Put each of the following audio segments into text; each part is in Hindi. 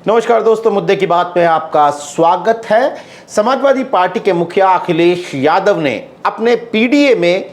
नमस्कार दोस्तों, मुद्दे की बात में आपका स्वागत है। समाजवादी पार्टी के मुखिया अखिलेश यादव ने अपने पीडीए में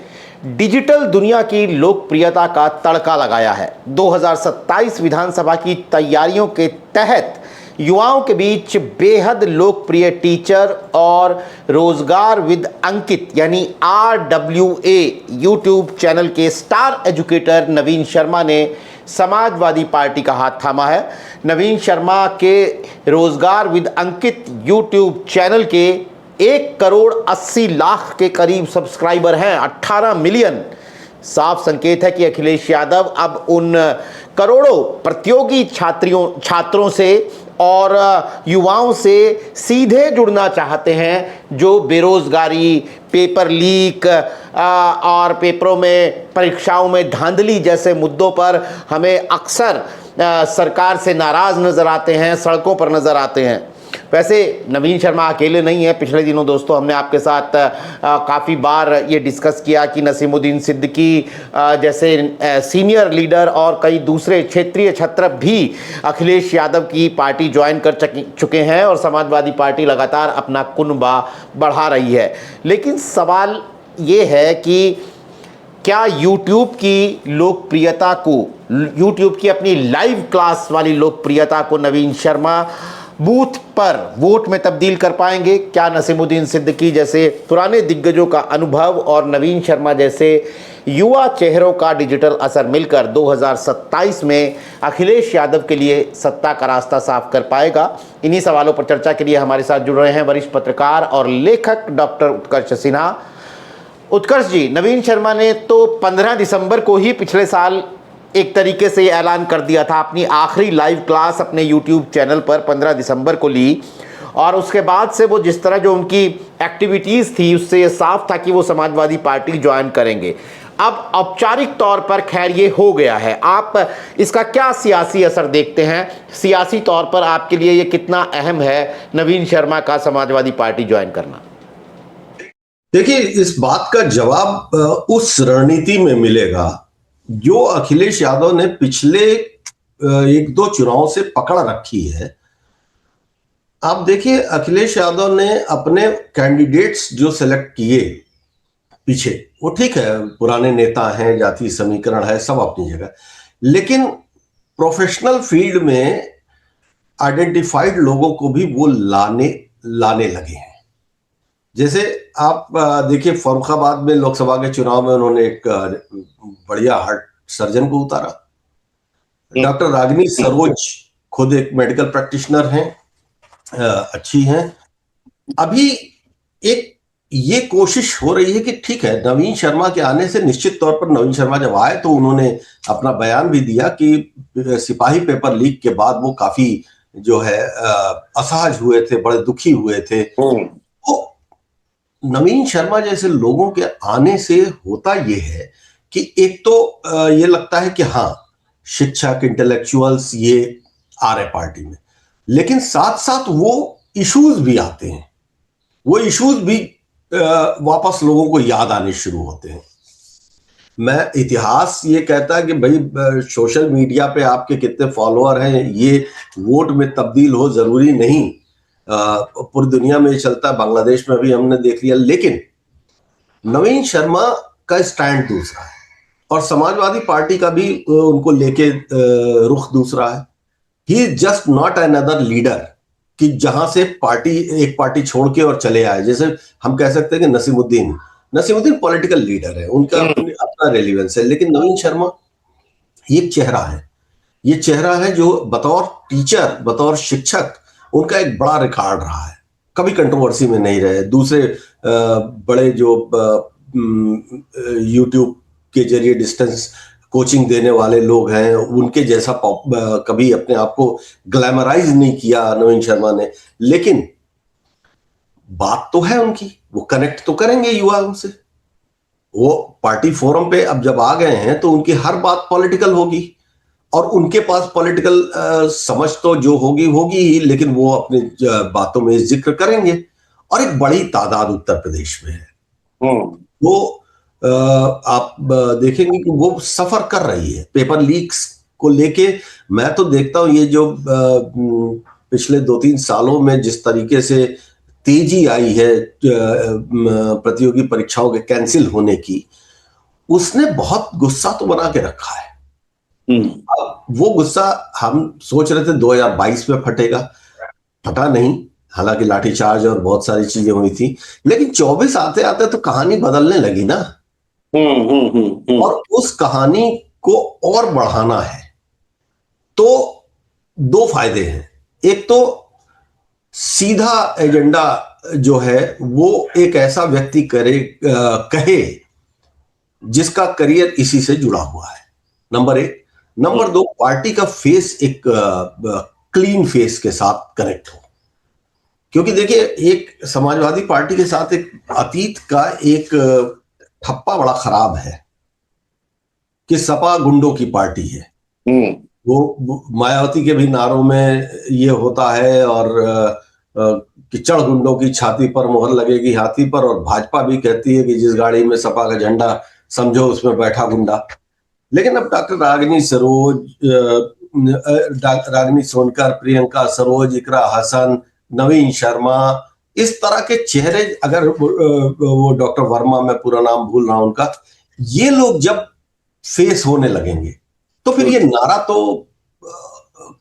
डिजिटल दुनिया की लोकप्रियता का तड़का लगाया है। 2027 विधानसभा की तैयारियों के तहत युवाओं के बीच बेहद लोकप्रिय टीचर और रोजगार विद अंकित यानी RWA यूट्यूब चैनल के स्टार एजुकेटर नवीन शर्मा ने समाजवादी पार्टी का हाथ थामा है। नवीन शर्मा के रोजगार विद अंकित यूट्यूब चैनल के 1,80,00,000 के करीब सब्सक्राइबर हैं, 18 मिलियन। साफ संकेत है कि अखिलेश यादव अब उन करोड़ों प्रतियोगी छात्रों से और युवाओं से सीधे जुड़ना चाहते हैं जो बेरोजगारी, पेपर लीक और पेपरों में परीक्षाओं में धांधली जैसे मुद्दों पर हमें अक्सर सरकार से नाराज नजर आते हैं, सड़कों पर नजर आते हैं। वैसे नवीन शर्मा अकेले नहीं है। पिछले दिनों दोस्तों हमने आपके साथ काफ़ी बार ये डिस्कस किया कि नसीमुद्दीन सिद्दीकी जैसे सीनियर लीडर और कई दूसरे क्षेत्रीय छत्र भी अखिलेश यादव की पार्टी ज्वाइन कर चुके हैं और समाजवादी पार्टी लगातार अपना कुनबा बढ़ा रही है। लेकिन सवाल ये है कि क्या यूट्यूब की लोकप्रियता को, यूट्यूब की अपनी लाइव क्लास वाली लोकप्रियता को नवीन शर्मा बूथ पर वोट में तब्दील कर पाएंगे? क्या नसीमुद्दीन सिद्दीकी जैसे पुराने दिग्गजों का अनुभव और नवीन शर्मा जैसे युवा चेहरों का डिजिटल असर मिलकर 2027 में अखिलेश यादव के लिए सत्ता का रास्ता साफ कर पाएगा? इन्हीं सवालों पर चर्चा के लिए हमारे साथ जुड़ रहे हैं वरिष्ठ पत्रकार और लेखक डॉक्टर उत्कर्ष सिन्हा। उत्कर्ष जी, नवीन शर्मा ने तो 15 दिसंबर को ही पिछले साल एक तरीके से ऐलान कर दिया था, अपनी आखिरी लाइव क्लास अपने YouTube चैनल पर 15 दिसंबर को ली और उसके बाद से वो जिस तरह जो उनकी एक्टिविटीज़ थी उससे ये साफ था कि वो समाजवादी पार्टी ज्वाइन करेंगे। अब औपचारिक तौर पर खैर ये हो गया है। आप इसका क्या सियासी असर देखते हैं? सियासी तौर पर आपके लिए ये कितना अहम है नवीन शर्मा का समाजवादी पार्टी ज्वाइन करना? देखिए, इस बात का जवाब उस रणनीति में मिलेगा जो अखिलेश यादव ने पिछले 1-2 चुनाव से पकड़ रखी है। आप देखिए, अखिलेश यादव ने अपने कैंडिडेट्स जो सेलेक्ट किए पीछे, वो ठीक है, पुराने नेता हैं, जाति समीकरण है, सब अपनी जगह, लेकिन प्रोफेशनल फील्ड में आइडेंटिफाइड लोगों को भी वो लाने लगे हैं। जैसे आप देखिए, फर्रुखाबाद में लोकसभा के चुनाव में उन्होंने एक बढ़िया हार्ट सर्जन को उतारा। डॉक्टर रागिनी सरोज खुद एक मेडिकल प्रैक्टिशनर हैं, अच्छी हैं। अभी एक ये कोशिश हो रही है कि ठीक है, नवीन शर्मा के आने से निश्चित तौर पर, नवीन शर्मा जब आए तो उन्होंने अपना बयान भी दिया कि सिपाही पेपर लीक के बाद वो काफी जो है असहज हुए थे, बड़े दुखी हुए थे। तो नवीन शर्मा जैसे लोगों के आने से होता ये है कि एक तो ये लगता है कि हाँ, शिक्षक, इंटेलेक्चुअल्स ये आ रहे पार्टी में, लेकिन साथ साथ वो इश्यूज भी आते हैं। वो इश्यूज भी वापस लोगों को याद आने शुरू होते हैं। मैं इतिहास ये कहता है कि भाई सोशल मीडिया पे आपके कितने फॉलोअर हैं ये वोट में तब्दील हो जरूरी नहीं। पूरी दुनिया में चलता है, बांग्लादेश में भी हमने देख लिया। लेकिन नवीन शर्मा का स्टैंड दूसरा है और समाजवादी पार्टी का भी उनको लेके रुख दूसरा है। He is just not another leader कि जहां से एक पार्टी छोड़ के और चले आए। जैसे हम कह सकते हैं कि नसीमुद्दीन पॉलिटिकल लीडर है, उनका अपना रेलिवेंस है, लेकिन नवीन शर्मा ये चेहरा है जो बतौर टीचर, बतौर शिक्षक उनका एक बड़ा रिकॉर्ड रहा है, कभी कंट्रोवर्सी में नहीं रहे। दूसरे बड़े जो यूट्यूब के जरिए डिस्टेंस कोचिंग देने वाले लोग हैं, उनके जैसा कभी अपने आप को ग्लैमराइज नहीं किया नवीन शर्मा ने। लेकिन बात तो है उनकी, वो कनेक्ट तो करेंगे युवाओं से। वो पार्टी फोरम पे अब जब आ गए हैं तो उनकी हर बात पॉलिटिकल होगी और उनके पास पॉलिटिकल समझ तो जो होगी ही, लेकिन वो अपनी बातों में जिक्र करेंगे। और एक बड़ी तादाद उत्तर प्रदेश में है। वो आप देखेंगे कि वो सफर कर रही है पेपर लीक्स को लेके। मैं तो देखता हूं ये जो पिछले 2-3 सालों में जिस तरीके से तेजी आई है प्रतियोगी परीक्षाओं के कैंसिल होने की, उसने बहुत गुस्सा तो बना के रखा है। अब वो गुस्सा हम सोच रहे थे 2022 में फटेगा, फटा नहीं, हालांकि लाठीचार्ज और बहुत सारी चीजें हुई थी, लेकिन 24 आते आते तो कहानी बदलने लगी ना। और उस कहानी को और बढ़ाना है तो 2 फायदे हैं। एक तो सीधा एजेंडा जो है वो एक ऐसा व्यक्ति कहे जिसका करियर इसी से जुड़ा हुआ है, नंबर 1। नंबर 2, पार्टी का फेस एक क्लीन फेस के साथ कनेक्ट हो। क्योंकि देखिए, एक समाजवादी पार्टी के साथ एक अतीत का एक ठप्पा बड़ा खराब है कि सपा गुंडों की पार्टी है। वो मायावती के भी नारों में ये होता है, और कि चढ़ गुंडों की छाती पर मोहर लगेगी हाथी पर, और भाजपा भी कहती है कि जिस गाड़ी में सपा का झंडा समझो उसमें बैठा गुंडा। लेकिन अब डॉक्टर रागिनी सोनकर, प्रियंका सरोज, इकरा हसन, नवीन शर्मा, इस तरह के चेहरे, अगर वो डॉक्टर वर्मा, मैं पूरा नाम भूल रहा हूं उनका, ये लोग जब फेस होने लगेंगे तो फिर ये नारा तो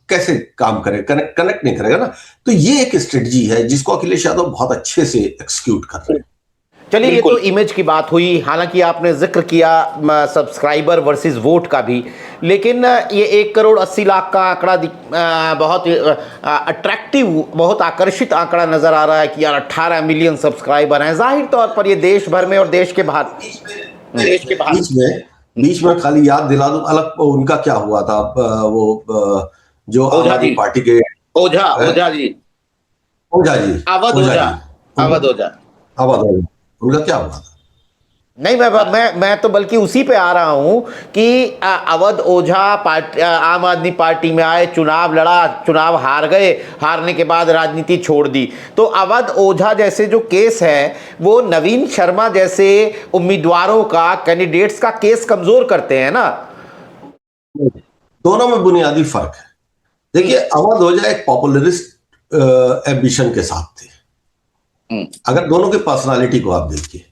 कैसे काम करे, कनेक्ट नहीं करेगा ना। तो ये एक स्ट्रेटजी है जिसको अखिलेश यादव बहुत अच्छे से एक्सिक्यूट कर रहे हैं। चलिए, ये तो इमेज की बात हुई, हालांकि आपने जिक्र किया सब्सक्राइबर वर्सेस वोट का भी, लेकिन ये 1 करोड़ 80 लाख का आंकड़ा बहुत अट्रैक्टिव, बहुत आकर्षित आंकड़ा नजर आ रहा है कि यार 18 मिलियन सब्सक्राइबर हैं। जाहिर तौर पर ये देश भर में और देश के बाहर, बीच में खाली याद दिला दूं, अलग उनका क्या हुआ था, वो जो आम आदमी पार्टी के ओझा जी, उनका क्या हुआ था? नहीं, मैं तो बल्कि उसी पे आ रहा हूं कि अवध ओझा आम आदमी पार्टी में आए, चुनाव लड़ा, चुनाव हार गए, हारने के बाद राजनीति छोड़ दी। तो अवध ओझा जैसे जो केस है वो नवीन शर्मा जैसे उम्मीदवारों का, कैंडिडेट्स का केस कमजोर करते हैं ना। दोनों में बुनियादी फर्क है। देखिए, अवध ओझा एक पॉपुलरिस्ट एम्बिशन के साथ थे। अगर दोनों की पर्सनालिटी को आप देखिए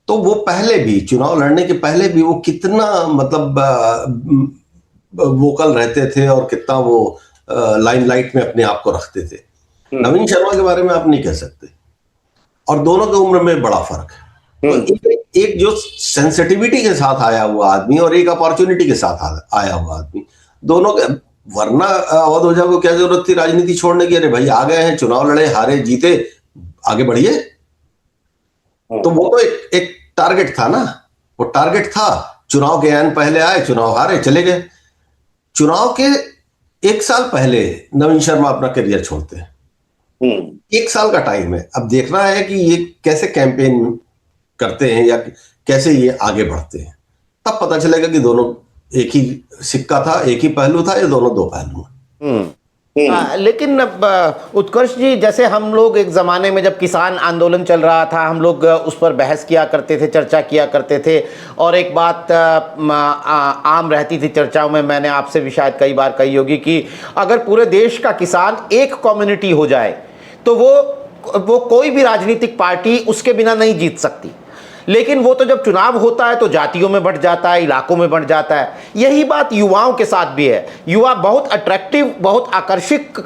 तो वो पहले भी, चुनाव लड़ने के पहले भी, वो कितना मतलब वोकल रहते थे और कितना वो लाइमलाइट में अपने आप को रखते थे। नवीन शर्मा के बारे में आप नहीं कह सकते। और दोनों की उम्र में बड़ा फर्क है। तो एक जो सेंसिटिविटी के साथ आया हुआ आदमी और एक अपॉर्चुनिटी के साथ आया हुआ आदमी, दोनों के, वरना अवध ओझा को क्या जरूरत थी राजनीति छोड़ने की? अरे भाई, आ गए हैं, चुनाव लड़े, हारे, जीते, आगे बढ़िए। तो वो तो एक टारगेट था ना, वो टारगेट था। चुनाव के ऐन पहले आए, चुनाव हारे, चले गए। चुनाव के 1 साल पहले नवीन शर्मा अपना करियर छोड़ते हैं। 1 साल का टाइम है। अब देखना है कि ये कैसे कैंपेन करते हैं या कैसे ये आगे बढ़ते हैं, तब पता चलेगा कि दोनों एक ही सिक्का था, एक ही पहलू था, ये दोनों 2 पहलू हैं। लेकिन उत्कर्ष जी, जैसे हम लोग एक ज़माने में जब किसान आंदोलन चल रहा था, हम लोग उस पर बहस किया करते थे, चर्चा किया करते थे, और एक बात आम रहती थी चर्चाओं में, मैंने आपसे भी शायद कई बार कही होगी, कि अगर पूरे देश का किसान एक कम्युनिटी हो जाए तो वो कोई भी राजनीतिक पार्टी उसके बिना नहीं जीत सकती। लेकिन वो तो जब चुनाव होता है तो जातियों में बंट जाता है, इलाकों में बंट जाता है। यही बात युवाओं के साथ भी है। युवा बहुत अट्रैक्टिव, बहुत आकर्षक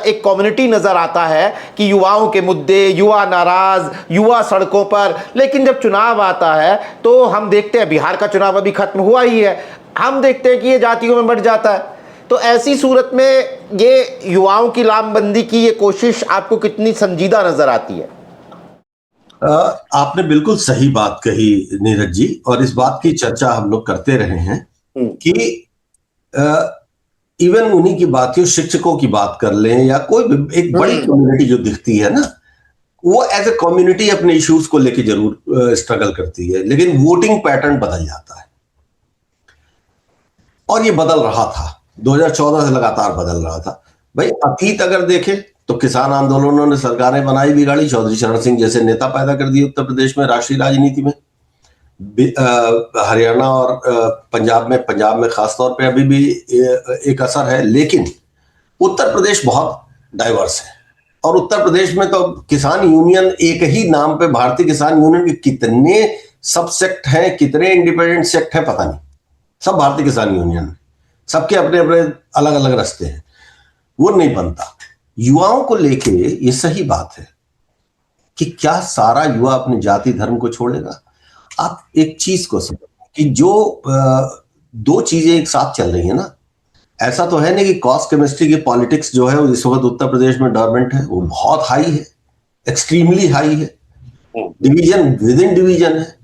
एक कम्युनिटी नज़र आता है कि युवाओं के मुद्दे, युवा नाराज़, युवा सड़कों पर। लेकिन जब चुनाव आता है तो हम देखते हैं, बिहार का चुनाव अभी खत्म हुआ ही है, हम देखते हैं कि ये जातियों में बंट जाता है। तो ऐसी सूरत में ये युवाओं की लामबंदी की ये कोशिश आपको कितनी संजीदा नज़र आती है? आपने बिल्कुल सही बात कही नीरज जी, और इस बात की चर्चा हम लोग करते रहे हैं कि इवन उन्हीं की बात, शिक्षकों की बात कर लें या कोई एक बड़ी कम्युनिटी जो दिखती है ना, वो एज ए कम्युनिटी अपने इश्यूज को लेके जरूर स्ट्रगल करती है, लेकिन वोटिंग पैटर्न बदल जाता है। और ये बदल रहा था, 2014 से लगातार बदल रहा था। भाई, अतीत अगर देखें तो किसान आंदोलनों ने सरकारें बनाई बिगाड़ी, चौधरी चरण सिंह जैसे नेता पैदा कर दिए उत्तर प्रदेश में राष्ट्रीय राजनीति में। हरियाणा और पंजाब में खासतौर पे अभी भी एक असर है, लेकिन उत्तर प्रदेश बहुत डाइवर्स है। और उत्तर प्रदेश में तो किसान यूनियन, एक ही नाम पे भारतीय किसान यूनियन के कितने सब सेक्ट हैं, कितने इंडिपेंडेंट सेक्ट हैं, पता नहीं। सब भारतीय किसान यूनियन, सबके अपने अपने अलग अलग रास्ते हैं, वो नहीं बनता। युवाओं को लेके ये सही बात है कि क्या सारा युवा अपने जाति धर्म को छोड़ेगा? आप एक चीज को समझो कि जो दो चीजें एक साथ चल रही है ना, ऐसा तो है नहीं कि कॉस्ट केमिस्ट्री की पॉलिटिक्स जो है इस वक्त उत्तर प्रदेश में डोमिनेंट है, वो बहुत हाई है, एक्सट्रीमली हाई है, डिवीजन विद इन डिवीजन है।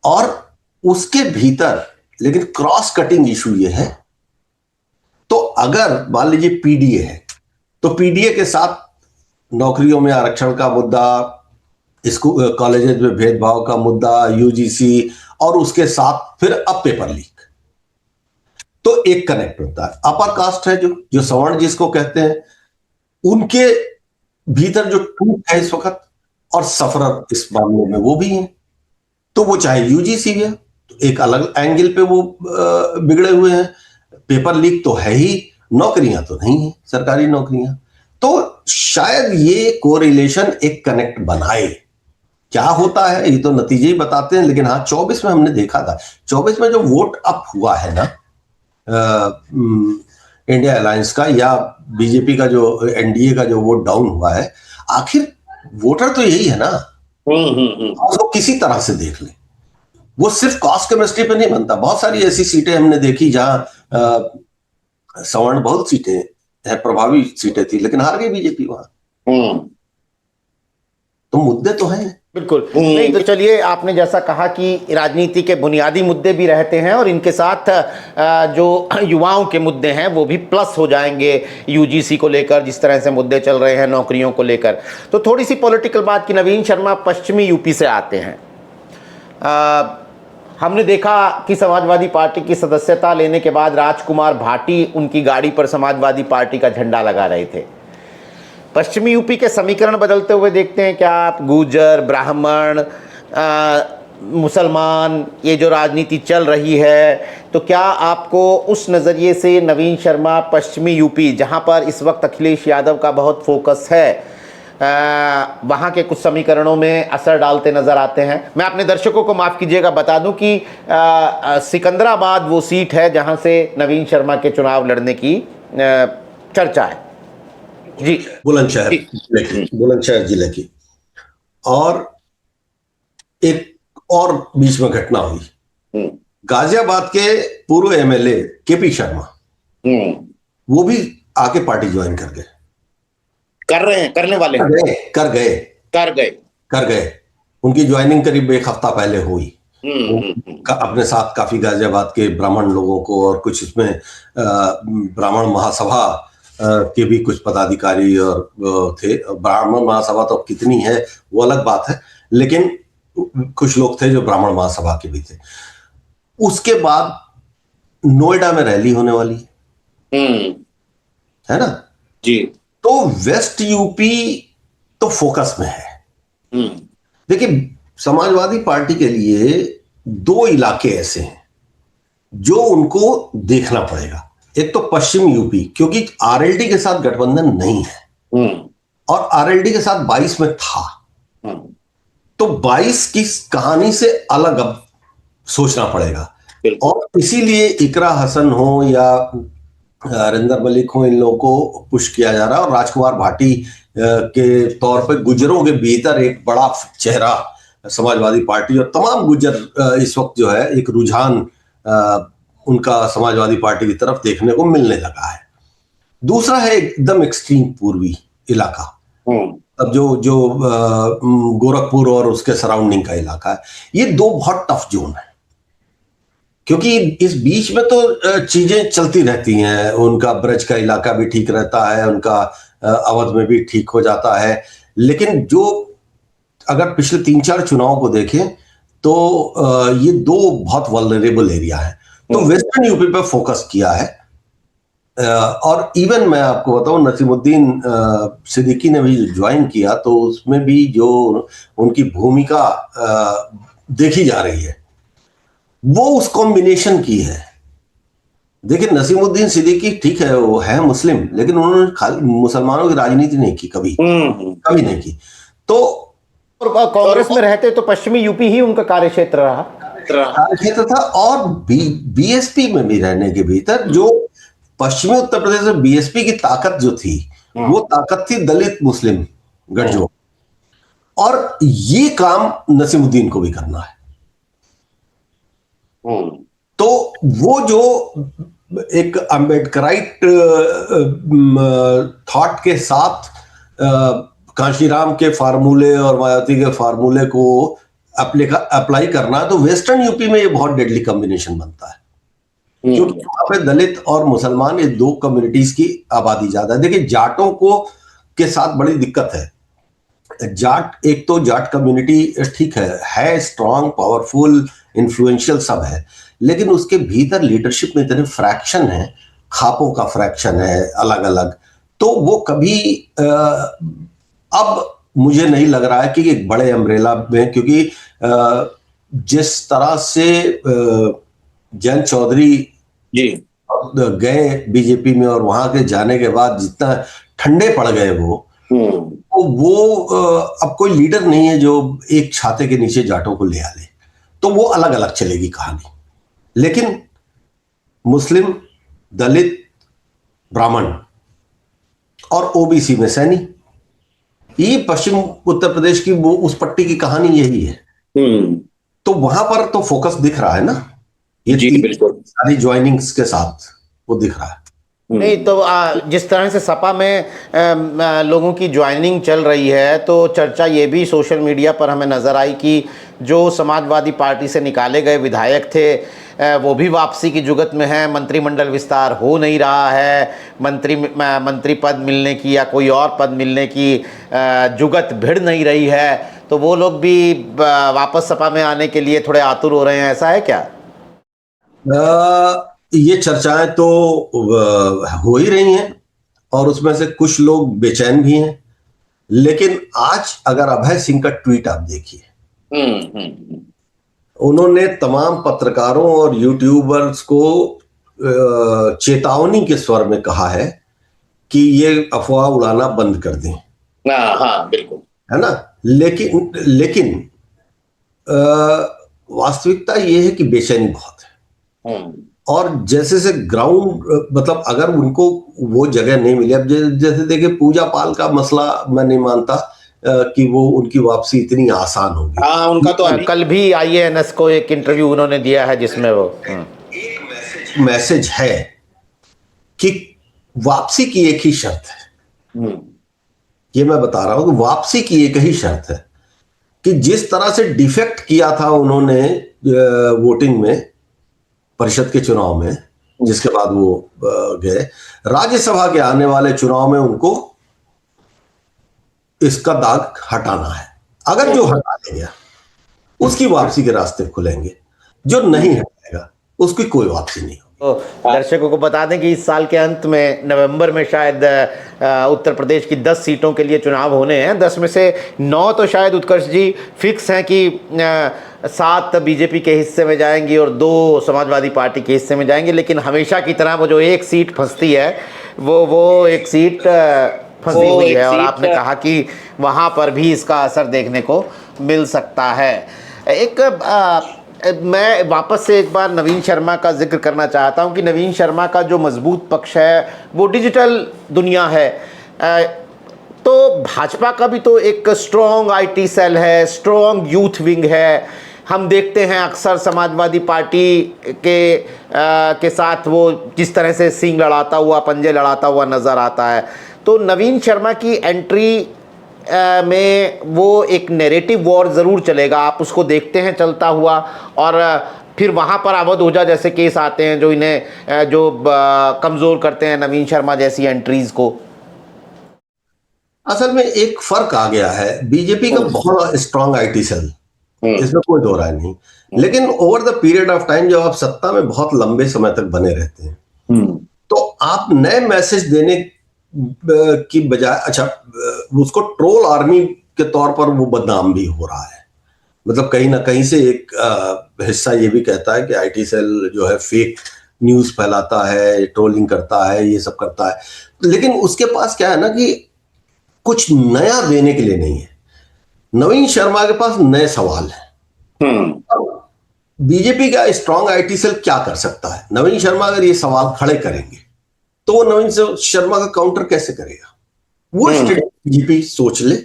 और उसके भीतर लेकिन क्रॉस कटिंग इशू ये है, तो अगर मान लीजिए पीडीए है, तो पीडीए के साथ नौकरियों में आरक्षण का मुद्दा, स्कूल कॉलेजेस में भेदभाव का मुद्दा, यूजीसी, और उसके साथ फिर अब पेपर लीक, तो एक कनेक्ट होता है। अपर कास्ट है जो सवर्ण जिसको कहते हैं, उनके भीतर जो टूट है इस वक्त, और सफरर इस मामले में वो भी है, तो वो चाहे यूजीसी है तो एक अलग एंगल पे वो बिगड़े हुए हैं, पेपर लीक तो है ही, नौकरियां तो नहीं है, सरकारी नौकरियां। तो शायद ये कोरिलेशन एक कनेक्ट बनाए। क्या होता है ये तो नतीजे ही बताते हैं, लेकिन हाँ 24 में हमने देखा था, 24 में जो वोट अप हुआ है ना इंडिया अलायंस का या बीजेपी का, जो एनडीए का जो वोट डाउन हुआ है, आखिर वोटर तो यही है ना, उसको किसी तरह से देख ले। वो सिर्फ कॉस्ट केमिस्ट्री पे नहीं बनता। बहुत सारी ऐसी सीटें हमने देखी जहां सवर्ण बहुत सीटें है, प्रभावी सीटें थी, लेकिन हार गई बीजेपी वहां। तो मुद्दे तो हैं। बिल्कुल नहीं, तो चलिए, आपने जैसा कहा कि राजनीति के बुनियादी मुद्दे भी रहते हैं और इनके साथ जो युवाओं के मुद्दे हैं वो भी प्लस हो जाएंगे, यूजीसी को लेकर जिस तरह से मुद्दे चल रहे हैं, नौकरियों को लेकर। तो थोड़ी सी पॉलिटिकल बात की, नवीन शर्मा पश्चिमी यूपी से आते हैं। हमने देखा कि समाजवादी पार्टी की सदस्यता लेने के बाद राजकुमार भाटी उनकी गाड़ी पर समाजवादी पार्टी का झंडा लगा रहे थे। पश्चिमी यूपी के समीकरण बदलते हुए देखते हैं क्या आप? गुर्जर, ब्राह्मण, मुसलमान, ये जो राजनीति चल रही है, तो क्या आपको उस नज़रिए से नवीन शर्मा पश्चिमी यूपी, जहां पर इस वक्त अखिलेश यादव का बहुत फोकस है, वहाँ के कुछ समीकरणों में असर डालते नज़र आते हैं? मैं अपने दर्शकों को माफ़ कीजिएगा, बता दूं कि सिकंदराबाद वो सीट है जहाँ से नवीन शर्मा के चुनाव लड़ने की चर्चा है। जी, बुलंदशहर जिले की। और एक और बीच में घटना हुई, गाजियाबाद के पूर्व एमएलए केपी शर्मा, वो भी आके पार्टी ज्वाइन कर गए, कर रहे हैं, करने वाले हैं, कर गए। उनकी ज्वाइनिंग करीब एक हफ्ता पहले हुई। अपने साथ काफी गाजियाबाद के ब्राह्मण लोगों को और कुछ इसमें ब्राह्मण महासभा के भी कुछ पदाधिकारी और थे। ब्राह्मण महासभा तो कितनी है वो अलग बात है, लेकिन कुछ लोग थे जो ब्राह्मण महासभा के भी थे। उसके बाद नोएडा में रैली होने वाली है ना जी। तो वेस्ट यूपी तो फोकस में है। देखिए, समाजवादी पार्टी के लिए दो इलाके ऐसे हैं जो उनको देखना पड़ेगा। एक तो पश्चिम यूपी, क्योंकि आरएलडी के साथ गठबंधन नहीं है और आरएलडी के साथ 22 में था, तो 22 की कहानी से अलग अब सोचना पड़ेगा। और इसीलिए इकरा हसन हो या अरिंदर मलिक हो, इन लोगों को पुश किया जा रहा है। और राजकुमार भाटी के तौर पे गुजरों के भीतर एक बड़ा चेहरा समाजवादी पार्टी और तमाम गुजर इस वक्त जो है एक रुझान उनका समाजवादी पार्टी की तरफ देखने को मिलने लगा है। दूसरा है एकदम एक्सट्रीम पूर्वी इलाका, अब जो गोरखपुर और उसके सराउंडिंग का इलाका है। ये दो बहुत टफ जोन है, क्योंकि इस बीच में तो चीजें चलती रहती हैं। उनका ब्रज का इलाका भी ठीक रहता है, उनका अवध में भी ठीक हो जाता है, लेकिन जो अगर पिछले 3-4 चुनाव को देखें तो ये दो बहुत वल्नरेबल एरिया है। तो वेस्टर्न यूपी पे फोकस किया है। और इवन मैं आपको बताऊं, नसीमुद्दीन सिद्दीकी ने भी ज्वाइन किया तो उसमें भी जो उनकी भूमिका देखी जा रही है वो उस कॉम्बिनेशन की है देखिए, नसीमुद्दीन सिद्दीकी ठीक है, वो है मुस्लिम, लेकिन उन्होंने खाली मुसलमानों की राजनीति नहीं की कभी, कभी नहीं की। तो और कांग्रेस में रहते तो पश्चिमी यूपी ही उनका कार्यक्षेत्र रहा। कार्यक्षेत्र था, और बीएसपी में भी रहने के भीतर जो पश्चिमी उत्तर प्रदेश में बीएसपी की ताकत जो थी, वो ताकत थी दलित मुस्लिम गठजोड़, और ये काम नसीमुद्दीन को भी करना है। तो वो जो एक अम्बेडकराइट थॉट के साथ कांशीराम के फार्मूले और मायावती के फार्मूले को अप्लाई करना है, तो वेस्टर्न यूपी में ये बहुत डेडली कॉम्बिनेशन बनता है, क्योंकि वहां पे दलित और मुसलमान, ये दो कम्युनिटीज की आबादी ज्यादा है। देखिए, जाटों को के साथ बड़ी दिक्कत है। जाट, एक तो जाट कम्युनिटी ठीक है स्ट्रांग, पावरफुल, इन्फ्लुएंशियल सब है, लेकिन उसके भीतर लीडरशिप में इतने फ्रैक्शन है, खापों का फ्रैक्शन है अलग अलग, तो वो कभी अब मुझे नहीं लग रहा है कि एक बड़े अम्ब्रेला में, क्योंकि जिस तरह से जयंत चौधरी जी गए बीजेपी में, और वहां के जाने के बाद जितना ठंडे पड़ गए वो अब कोई लीडर नहीं है जो एक छाते के नीचे जाटों को ले आ ले, तो वो अलग अलग चलेगी कहानी। लेकिन मुस्लिम, दलित, ब्राह्मण और ओबीसी में सैनी, ये पश्चिम उत्तर प्रदेश की वो उस पट्टी की कहानी यही है। तो वहां पर तो फोकस दिख रहा है ना, ये बिल्कुल सारी ज्वाइनिंग्स के साथ वो दिख रहा है। नहीं तो जिस तरह से सपा में लोगों की ज्वाइनिंग चल रही है, तो चर्चा ये भी सोशल मीडिया पर हमें नज़र आई कि जो समाजवादी पार्टी से निकाले गए विधायक थे वो भी वापसी की जुगत में है। मंत्रिमंडल विस्तार हो नहीं रहा है, मंत्री पद मिलने की या कोई और पद मिलने की जुगत भिड़ नहीं रही है, तो वो लोग भी वापस सपा में आने के लिए थोड़े आतुर हो रहे हैं, ऐसा है क्या? ये चर्चाएं तो हो ही रही हैं, और उसमें से कुछ लोग बेचैन भी हैं। लेकिन आज अगर अभय सिंह का ट्वीट आप देखिए, उन्होंने तमाम पत्रकारों और यूट्यूबर्स को चेतावनी के स्वर में कहा है कि ये अफवाह उड़ाना बंद कर दें। हाँ बिल्कुल, है ना। लेकिन वास्तविकता ये है कि बेचैनी बहुत है, और जैसे से ग्राउंड, मतलब अगर उनको वो जगह नहीं मिली, अब जैसे देखिए पूजा पाल का मसला, मैं नहीं मानता कि वो उनकी वापसी इतनी आसान होगी। हाँ, उनका तो कल भी आईएएनएस को एक इंटरव्यू उन्होंने दिया है जिसमें वो एक मैसेज है कि वापसी की एक ही शर्त है, ये मैं बता रहा हूं कि वापसी की एक ही शर्त है कि जिस तरह से डिफेक्ट किया था उन्होंने वोटिंग में, परिषद के चुनाव में, जिसके बाद वो गए राज्यसभा के आने वाले चुनाव में, उनको इसका दाग हटाना है। अगर जो हटा देगा उसकी वापसी के रास्ते खुलेंगे, जो नहीं हटाएगा उसकी कोई वापसी नहीं होगी। तो दर्शकों को बता दें कि इस साल के अंत में नवंबर में शायद उत्तर प्रदेश की 10 सीटों के लिए चुनाव होने हैं। 10 में से 9 तो शायद उत्कर्ष जी फिक्स हैं कि 7 बीजेपी के हिस्से में जाएंगी और 2 समाजवादी पार्टी के हिस्से में जाएंगी, लेकिन हमेशा की तरह वो जो एक सीट फंसती है वो एक सीट फंसी हुई है, और आपने कहा कि वहाँ पर भी इसका असर देखने को मिल सकता है। मैं वापस से एक बार नवीन शर्मा का जिक्र करना चाहता हूं कि नवीन शर्मा का जो मजबूत पक्ष है वो डिजिटल दुनिया है। तो भाजपा का भी तो एक स्ट्रॉन्ग आईटी सेल है, स्ट्रॉन्ग यूथ विंग है। हम देखते हैं अक्सर समाजवादी पार्टी के साथ वो जिस तरह से सींग लड़ाता हुआ, पंजे लड़ाता हुआ नज़र आता है। तो नवीन शर्मा की एंट्री में वो एक नैरेटिव वॉर ज़रूर चलेगा, आप उसको देखते हैं चलता हुआ, और फिर वहाँ पर अवध ओझा जैसे केस आते हैं जो इन्हें कमज़ोर करते हैं नवीन शर्मा जैसी एंट्रीज को। असल में एक फर्क आ गया है, बीजेपी का बहुत स्ट्रांग आईटी सेल, इसमें कोई दो राय नहीं, लेकिन over the period of time जब आप सत्ता में बहुत लंबे समय तक बने रहते हैं तो आप नए मैसेज देने की बजाय, अच्छा उसको ट्रोल आर्मी के तौर पर वो बदनाम भी हो रहा है। मतलब कहीं ना कहीं से एक हिस्सा ये भी कहता है कि आईटी सेल जो है फेक न्यूज फैलाता है, ट्रोलिंग करता है, ये सब करता है, लेकिन उसके पास क्या है ना कि कुछ नया देने के लिए नहीं है। नवीन शर्मा के पास नए सवाल हैं। बीजेपी का स्ट्रांग आईटी सेल क्या कर सकता है? नवीन शर्मा अगर ये सवाल खड़े करेंगे तो वो नवीन शर्मा का काउंटर कैसे करेगा? वो स्ट्रेटजी बीजेपी सोच ले,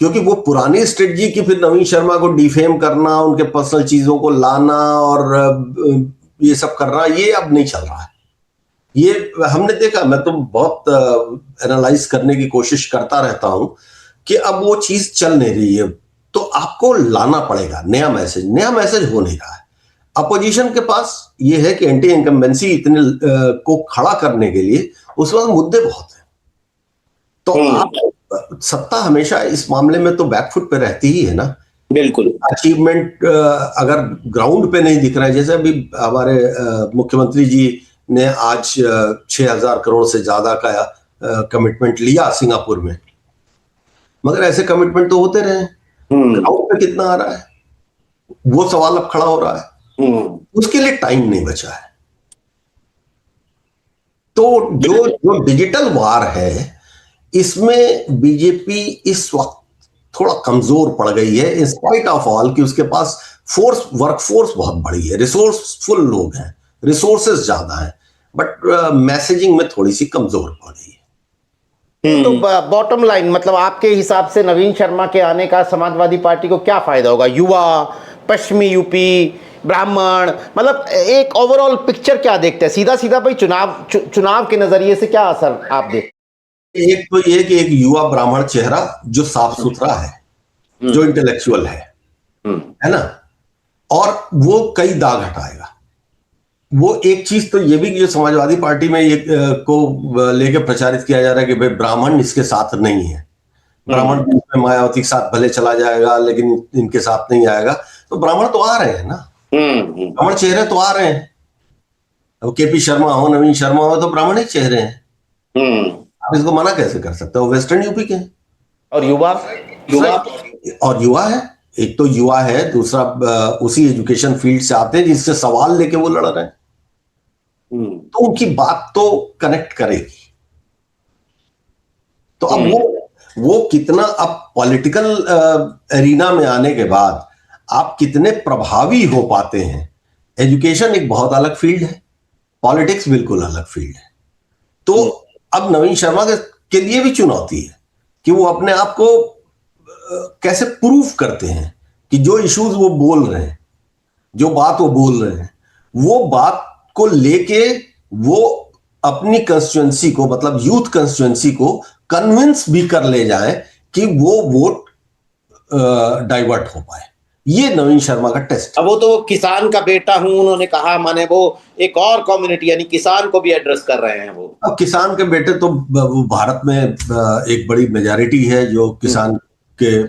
क्योंकि वो पुरानी स्ट्रेटजी की फिर नवीन शर्मा को डिफेम करना, उनके पर्सनल चीजों को लाना और ये सब करना, ये अब नहीं चल रहा है। ये हमने देखा, मैं तो बहुत एनालाइज करने की कोशिश करता रहता हूं कि अब वो चीज चल नहीं रही है, तो आपको लाना पड़ेगा नया मैसेज। नया मैसेज हो नहीं रहा है। अपोजिशन के पास ये है कि एंटी इनकम्बेंसी इतने को खड़ा करने के लिए उस वक्त मुद्दे बहुत हैं, तो आप सत्ता हमेशा इस मामले में तो बैकफुट पे रहती ही है ना। बिल्कुल। अचीवमेंट अगर ग्राउंड पे नहीं दिख रहा है, जैसे अभी हमारे मुख्यमंत्री जी ने आज 6,000 करोड़ से ज्यादा का कमिटमेंट लिया सिंगापुर में, मगर ऐसे कमिटमेंट तो होते रहे, ग्राउंड पे कितना आ रहा है, वो सवाल अब खड़ा हो रहा है। उसके लिए टाइम नहीं बचा है। तो जो डिजिटल वार है, इसमें बीजेपी इस वक्त थोड़ा कमजोर पड़ गई है, इन स्पाइट ऑफ ऑल कि उसके पास वर्कफोर्स बहुत बड़ी है, रिसोर्सफुल लोग हैं, रिसोर्सेस ज्यादा हैं, बट मैसेजिंग में थोड़ी सी कमजोर पड़ गई है। तो बॉटम लाइन मतलब आपके हिसाब से नवीन शर्मा के आने का समाजवादी पार्टी को क्या फायदा होगा? युवा, पश्चिमी यूपी, ब्राह्मण, मतलब एक ओवरऑल पिक्चर क्या देखते हैं? सीधा सीधा भाई चुनाव के नजरिए से क्या असर आप देखते हैं? एक तो ये कि एक युवा ब्राह्मण चेहरा जो साफ सुथरा है, जो इंटेलेक्चुअल है ना, और वो कई दाग हटाएगा। वो एक चीज तो ये भी जो समाजवादी पार्टी में ये को लेके प्रचारित किया जा रहा है कि भाई ब्राह्मण इसके साथ नहीं है, ब्राह्मण में मायावती के साथ भले चला जाएगा लेकिन इनके साथ नहीं आएगा। तो ब्राह्मण तो आ रहे हैं ना, ब्राह्मण चेहरे तो आ रहे हैं। अब केपी शर्मा हो, नवीन शर्मा हो, तो ब्राह्मण ही चेहरे हैं। आप इसको मना कैसे कर सकते हो? वेस्टर्न यूपी के। और युवा और युवा है, एक तो युवा है, दूसरा उसी एजुकेशन फील्ड से आते हैं जिससे सवाल लेके वो लड़ रहे हैं, तो उनकी बात तो कनेक्ट करेगी। तो अब वो कितना, अब पॉलिटिकल एरिना में आने के बाद आप कितने प्रभावी हो पाते हैं। एजुकेशन एक बहुत अलग फील्ड है, पॉलिटिक्स बिल्कुल अलग फील्ड है। तो अब नवीन शर्मा के लिए भी चुनौती है कि वो अपने आप को कैसे प्रूव करते हैं कि जो इश्यूज वो बोल रहे हैं, जो बात वो बोल रहे हैं, वो बात को लेके वो अपनी कंस्टिट्यूएंसी को, मतलब यूथ कंस्टिट्यूएंसी को कन्विंस भी कर ले जाए कि वो वोट डाइवर्ट हो पाए। ये नवीन शर्मा का टेस्ट। अब वो तो किसान का बेटा हूं उन्होंने कहा, माने वो एक और कम्युनिटी यानी किसान को भी एड्रेस कर रहे हैं। वो अब किसान के बेटे तो वो भारत में एक बड़ी मेजॉरिटी है जो किसान के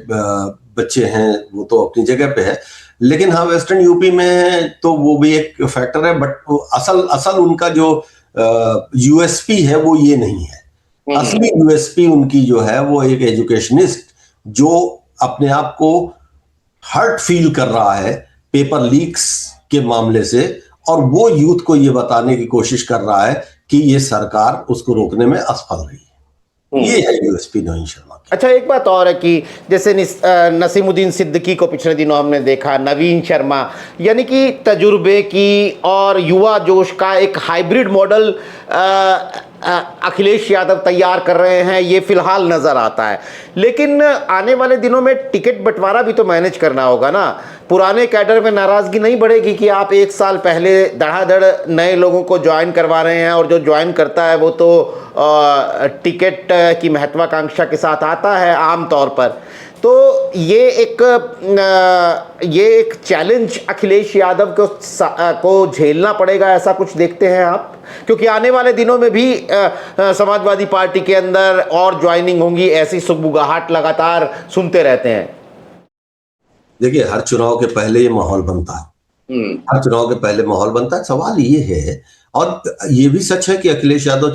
बच्चे हैं, वो तो अपनी जगह पे है। लेकिन हाँ, वेस्टर्न यूपी में तो वो भी एक फैक्टर है, बट असल उनका जो यूएसपी है वो ये नहीं है। असली यूएसपी उनकी जो है वो एक एजुकेशनिस्ट जो अपने आप को हर्ट फील कर रहा है पेपर लीक्स के मामले से, और वो यूथ को ये बताने की कोशिश कर रहा है कि ये सरकार उसको रोकने में असफल रही है। ये है यूएसपी नवीन शर्मा की। अच्छा, एक बात और है कि जैसे नसीमुद्दीन सिद्दीकी को पिछले दिनों हमने देखा, नवीन शर्मा, यानी कि तजुर्बे की और युवा जोश का एक हाइब्रिड मॉडल अखिलेश यादव तैयार कर रहे हैं, ये फिलहाल नज़र आता है। लेकिन आने वाले दिनों में टिकट बंटवारा भी तो मैनेज करना होगा ना। पुराने कैडर में नाराज़गी नहीं बढ़ेगी कि आप एक साल पहले धड़ाधड़ नए लोगों को ज्वाइन करवा रहे हैं, और जो ज्वाइन करता है वो तो टिकट की महत्वाकांक्षा के साथ आता है आम तौर पर। तो ये एक चैलेंज अखिलेश यादव को झेलना पड़ेगा, ऐसा कुछ देखते हैं आप? क्योंकि आने वाले दिनों में भी समाजवादी पार्टी के अंदर और ज्वाइनिंग होंगी, ऐसी सुगबुगाहट लगातार सुनते रहते हैं। देखिए, हर चुनाव के पहले ये माहौल बनता है, हर चुनाव के पहले माहौल बनता है। सवाल ये है, और ये भी सच है कि अखिलेश यादव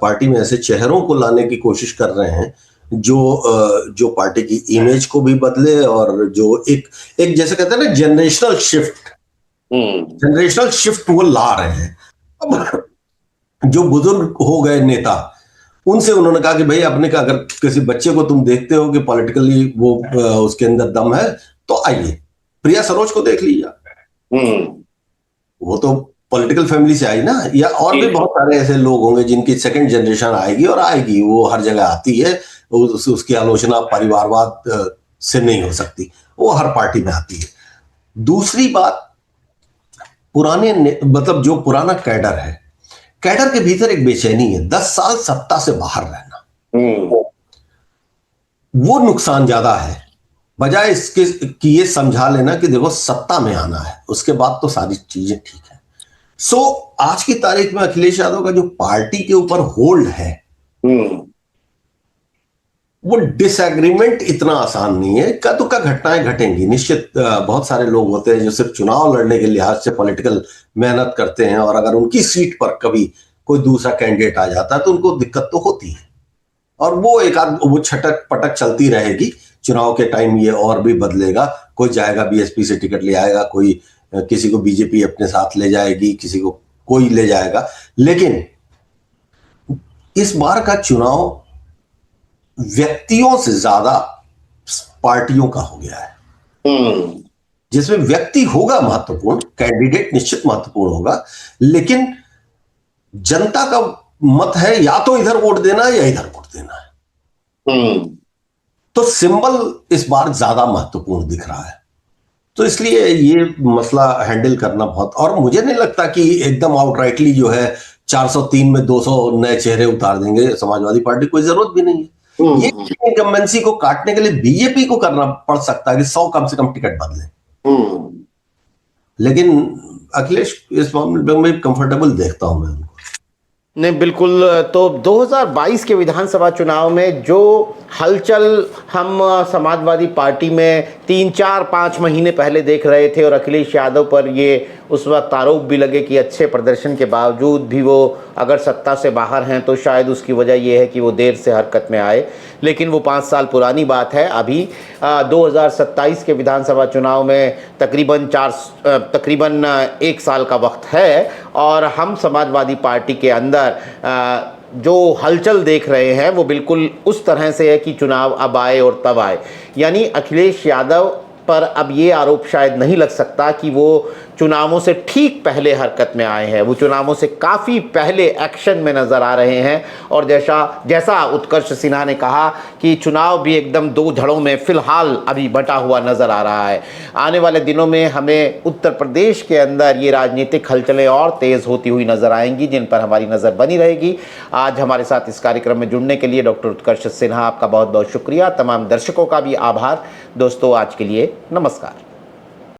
पार्टी में ऐसे चेहरों को लाने की कोशिश कर रहे हैं जो पार्टी की इमेज को भी बदले, और जो एक जैसे कहते हैं ना जनरेशनल शिफ्ट, जनरेशनल शिफ्ट वो ला रहे हैं। अब जो बुजुर्ग हो गए नेता, उनसे उन्होंने कहा कि भाई अपने का अगर किसी बच्चे को तुम देखते हो कि पॉलिटिकली वो उसके अंदर दम है तो आइए। प्रिया सरोज को देख लीजिए, वो तो पॉलिटिकल फैमिली से आई ना, या और भी बहुत सारे ऐसे लोग होंगे जिनकी सेकंड जनरेशन आएगी और आएगी, वो हर जगह आती है। उसकी आलोचना परिवारवाद से नहीं हो सकती, वो हर पार्टी में आती है। दूसरी बात, पुराने मतलब जो पुराना कैडर है, कैडर के भीतर एक बेचैनी है, 10 साल सत्ता से बाहर रहना, वो नुकसान ज्यादा है, बजाय इसके कि ये समझा लेना कि देखो सत्ता में आना है, उसके बाद तो सारी चीजें ठीक है। सो आज की तारीख में अखिलेश यादव का जो पार्टी के ऊपर होल्ड है, वो डिसएग्रीमेंट इतना आसान नहीं है। का तो का घटनाएं घटेंगी निश्चित। बहुत सारे लोग होते हैं जो सिर्फ चुनाव लड़ने के लिहाज से पॉलिटिकल मेहनत करते हैं, और अगर उनकी सीट पर कभी कोई दूसरा कैंडिडेट आ जाता है तो उनको दिक्कत तो होती है, और वो एक आध वो छटक पटक चलती रहेगी। चुनाव के टाइम ये और भी बदलेगा, कोई जाएगा बीएसपी से टिकट ले आएगा, कोई किसी को बीजेपी अपने साथ ले जाएगी, किसी को कोई ले जाएगा। लेकिन इस बार का चुनाव व्यक्तियों से ज्यादा पार्टियों का हो गया है, जिसमें व्यक्ति होगा महत्वपूर्ण, कैंडिडेट निश्चित महत्वपूर्ण होगा, लेकिन जनता का मत है या तो इधर वोट देना है या इधर वोट देना है। तो सिंबल इस बार ज्यादा महत्वपूर्ण दिख रहा है। तो इसलिए ये मसला हैंडल करना बहुत, और मुझे नहीं लगता कि एकदम आउटराइटली जो है 403 में 200 नए चेहरे उतार देंगे समाजवादी पार्टी, कोई जरूरत भी नहीं है। ये इनकम्बेंसी को काटने के लिए बीजेपी को करना पड़ सकता है कि 100 कम से कम टिकट बदले, लेकिन अखिलेश इस मामले में कंफर्टेबल देखता हूं मैं उनको। नहीं, बिल्कुल। तो 2022 के विधानसभा चुनाव में जो हलचल हम समाजवादी पार्टी में 3-4-5 महीने पहले देख रहे थे, और अखिलेश यादव पर ये उस वक्त आरोप भी लगे कि अच्छे प्रदर्शन के बावजूद भी वो अगर सत्ता से बाहर हैं तो शायद उसकी वजह ये है कि वो देर से हरकत में आए। लेकिन वो 5 साल पुरानी बात है। अभी 2027 के विधानसभा चुनाव में तकरीबन 1 साल का वक्त है, और हम समाजवादी पार्टी के अंदर जो हलचल देख रहे हैं वो बिल्कुल उस तरह से है कि चुनाव अब आए और तब आए। यानी अखिलेश यादव पर अब ये आरोप शायद नहीं लग सकता कि वो चुनावों से ठीक पहले हरकत में आए हैं, वो चुनावों से काफ़ी पहले एक्शन में नज़र आ रहे हैं। और जैसा उत्कर्ष सिन्हा ने कहा कि चुनाव भी एकदम 2 धड़ों में फ़िलहाल अभी बटा हुआ नज़र आ रहा है। आने वाले दिनों में हमें उत्तर प्रदेश के अंदर ये राजनीतिक हलचलें और तेज़ होती हुई नज़र आएंगी, जिन पर हमारी नज़र बनी रहेगी। आज हमारे साथ इस कार्यक्रम में जुड़ने के लिए डॉक्टर उत्कर्ष सिन्हा, आपका बहुत बहुत शुक्रिया। तमाम दर्शकों का भी आभार। दोस्तों, आज के लिए नमस्कार।